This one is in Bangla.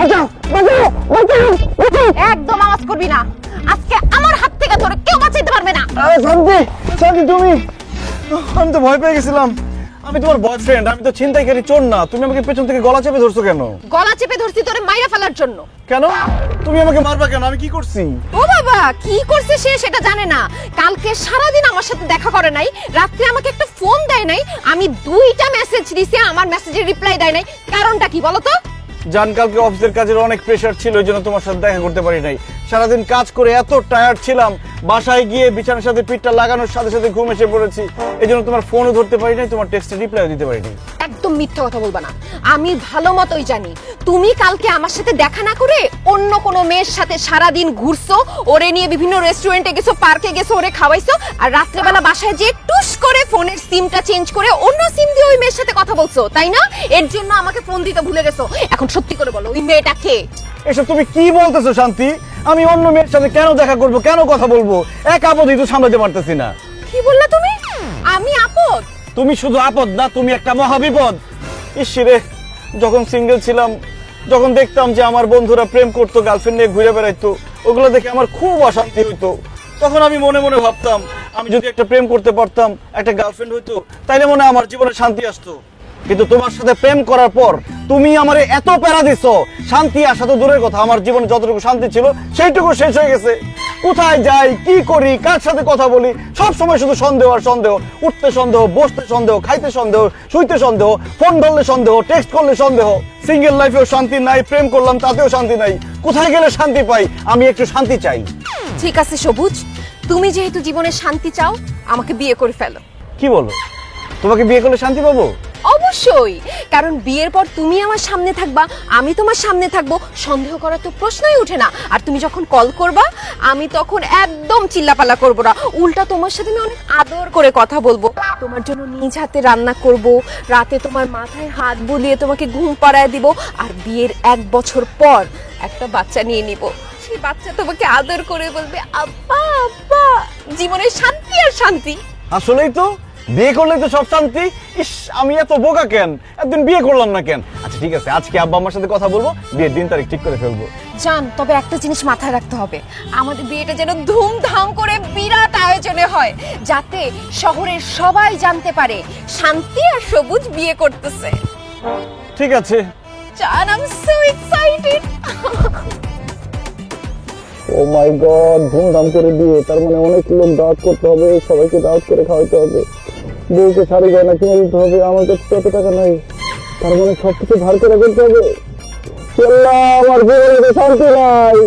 বাঁচাও বাঁচাও বাঁচাও বাঁচাও। একদম আওয়াজ করবি না, আজকে আমার হাত থেকে ধরে কেউ বাঁচাইতে পারবে না। শান্তি শান্তি তুমি, আমি তো ভয় পেয়ে গেছিলাম। আমি তোমার বয়ফ্রেন্ড, আমি তো ছিনতাইকারী চোর না। তুমি আমাকে পেছন থেকে গলা চেপে ধরছো কেন? গলা চেপে ধরছি তোরে মাইরা ফেলার জন্য। কেন তুমি আমাকে মারবা কেন? আমি কি করছি? ও বাবা, কি করছে সে সেটা জানে না। কালকে সারাদিন আমার সাথে দেখা করে নাই, রাত্রে আমাকে একটা ফোন দেয় নাই, আমি 2টা মেসেজ দিছি, আমার মেসেজের রিপ্লাই দেয় নাই। কারণটা কি বলো তো? জান, কালকে অফিসের কাজের অনেক প্রেশার ছিল, এই জন্য তোমার সাথে দেখা করতে পারি নাই। সারাদিন কাজ করে এত টায়ার্ড ছিলাম, বাসায় গিয়ে বিছানার সাথে পিঠটা লাগানোর সাথে সাথে ঘুম এসে পড়েছি। এই জন্য তোমার ফোনও ধরতে পারি নাই, তোমার টেক্সটে রিপ্লাইও দিতে পারি নাই। একদম মিথ্যা কথা বলবা না, আমি ভালো মতোই জানি তুমি কালকে আমার সাথে দেখা না করে অন্য কোনো মেয়ের সাথে সারাদিন ঘুরছো, ওরে নিয়ে বিভিন্ন রেস্টুরেন্টে গেছো, পার্কে গেছো, ওরে খাওয়াইছো, আর রাত্রেবেলা বাসায় যে টুস করে ফোনের সিমটা চেঞ্জ করে অন্য সিম দিয়ে ওই মেয়ের সাথে কথা বলছো, তাই না? এর জন্য আমাকে ফোন দিতে ভুলে গেছো। এখন সত্যি করে বলো, ওই মেয়েটা কে? এসব তুমি কি বলতেছো শান্তি? আমি অন্য মেয়ের সাথে কেন দেখা করব, কেন কথা বলবো? এক আপদই তো সামলাতে পারতেছি না। কি বললা তুমি? আমি আপদ? তুমি শুধু আপদ না, তুমি একটা মহাবিপদ। ইসরে, যখন সিঙ্গেল ছিলাম, যখন দেখতাম যে আমার বন্ধুরা প্রেম করতো, গার্লফ্রেন্ড নিয়ে ঘুরে বেড়াইতো, ওগুলো দেখে আমার খুব অশান্তি হইতো। তখন আমি মনে মনে ভাবতাম, আমি যদি একটা প্রেম করতে পারতাম, একটা গার্লফ্রেন্ড হইতো, তাইলে মনে হয় আমার জীবনে শান্তি আসতো। কিন্তু তোমার সাথে প্রেম করার পর তুমি আমারে এত প্যারা দিছো, শান্তি আসা তো দূরের কথা, আমার জীবনে যতটুকু শান্তি ছিল সেইটুকু শেষ হয়ে গেছে। কোথায় যাই, কি করি, কার সাথে কথা বলি, সব সময় শুধু সন্দেহ আর সন্দেহ। উঠতে সন্দেহ, বসতে সন্দেহ, খাইতে সন্দেহ, শুইতে সন্দেহ, ফোন ধরলে সন্দেহ, টেক্সট করলে সন্দেহ। সিঙ্গেল লাইফেও শান্তি নাই, প্রেম করলাম তাতেও শান্তি নাই। কোথায় গেলে শান্তি পাই? আমি একটু শান্তি চাই। ঠিক আছে সবুজ, তুমি যেহেতু জীবনে শান্তি চাও, আমাকে বিয়ে করে ফেলো। কি বলো? তোমাকে বিয়ে করলে শান্তি পাবো? অবশ্যই, কারণ বিয়ের পর তুমি আমার সামনে থাকবা, আমি তোমার সামনে থাকবো, সন্দেহ করার তো প্রশ্নই ওঠে না। আর তুমি যখন কল করবা, আমি তখন একদম চিল্লাপাল্লা করবো না, উল্টা তোমার সাথে আমি অনেক আদর করে কথা বলবো, তোমার জন্য নিজ হাতে রান্না করব, রাতে তোমার মাথায় হাত বুলিয়ে তোমাকে ঘুম পাড়ায় দিব, আর বিয়ের 1 বছর পর একটা বাচ্চা নিয়ে নিব। সেই বাচ্চা তোমাকে আদর করে বলবে আব্বা আব্বা। জীবনে শান্তি আর শান্তি। আসলেই তো, বিয়ে করলে তো সব শান্তি। ইস, আমি এত বোকা কেন, একদিন বিয়ে করলাম না কেন? আচ্ছা ঠিক আছে, আজকে আব্বা আমার সাথে কথা বলবো, বিয়ের দিন তারিখ ঠিক করে ফেলবো। জান, তবে একটা জিনিস মাথায় রাখতে হবে, আমাদের বিয়েটা যেন ধুমধাম করে বিরাট আয়োজনে হয়, যাতে শহরের সবাই জানতে পারে শান্তি আর সবুজ বিয়ে করতেছে। ঠিক আছে। জান, I am so excited. Oh my god, ধুমধাম করে বিয়ে, তার মানে অনেক লোক দাওয়াত করতে হবে, সবাইকে দাওয়াত করে খাওয়াতে হবে, বউকে শাড়ি গয়না কিনে দিতে হবে, আমার কাছে তত টাকা নাই, তার মানে সবকিছু ধার করে করতে হবে। আল্লাহ, আমার জীবনে শান্তি নাই।